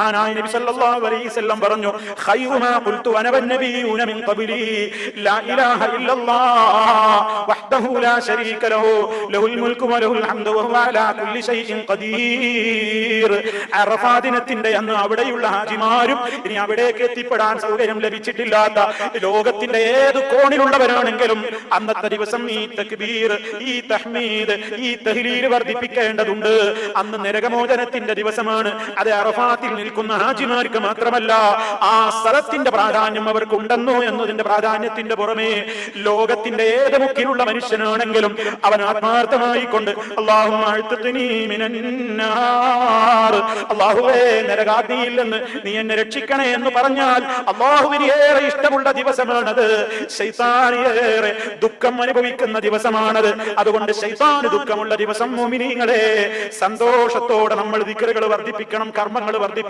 ആനായ നബി സല്ലല്ലാഹു അലൈഹി വസല്ലം പറഞ്ഞു, ഖൈറു മാ ഖുൽതു അന വന്നബിയ്യൂന മിൻ ഖബ്ലി ലാ ഇലാഹ ഇല്ലല്ലാഹ് വഹ്ദഹു ലാ ശരീക ലഹു ലഹുൽ മുൽക്കു വലഹുൽ ഹംദു വഹുവ അലാ കുല്ലി ഷൈഇൻ ഖദീർ. അറഫാ ദിനത്തിന്റെ അന്ന് അവിടെയുള്ള ഹാജിമാരും ഇനി അവിടേക്ക് എത്തിപ്പെടാൻ സൗകര്യം ലഭിച്ചിട്ടില്ലാത്ത ലോകത്തിന്റെ ഏത് കോണിലുള്ളവരാണെങ്കിലും അന്നത്തെ ദിവസം ഈ തക്ബീർ, ഈ തഹ്മീദ്, ഈ തഹ്ലീൽ വർദ്ധിപ്പിക്കേണ്ടതുണ്ട്. അന്ന് നരകമോചനത്തിന്റെ ദിവസമാണ്. അത് അറഫാത്തിൽ നിൽക്കുന്ന ഹാജിമാർക്ക് മാത്രമല്ല, ആ സ്ഥലത്തിന്റെ പ്രാധാന്യം അവർക്കുണ്ടെന്നോ എന്നതിന്റെ പ്രാധാന്യത്തിന്റെ പുറമെ ലോകത്തിന്റെ ഏത് മുക്കിലുള്ള മനുഷ്യനാണെങ്കിലും അവൻ ആത്മാർത്ഥമായി കൊണ്ട് അല്ലാഹുവേ നരകാഗ്നിയിൽ നിന്ന് നീ എന്നെ രക്ഷിക്കണേ എന്ന് പറഞ്ഞാൽ അല്ലാഹുവിന് ഏറെ ഇഷ്ടമുള്ള ദിവസമാണത്. ശൈത്താൻ ഏറെ ദുഃഖം അനുഭവിക്കുന്ന ദിവസമാണത്. അതുകൊണ്ട് ശൈത്താന് ദുഃഖമുള്ള ദിവസം മുഅ്മിനീങ്ങളെ സന്തോഷത്തോടെ നമ്മൾ ദിക്റുകൾ വർദ്ധിപ്പിക്കണം, കർമ്മങ്ങൾ വർദ്ധിപ്പിക്കണം.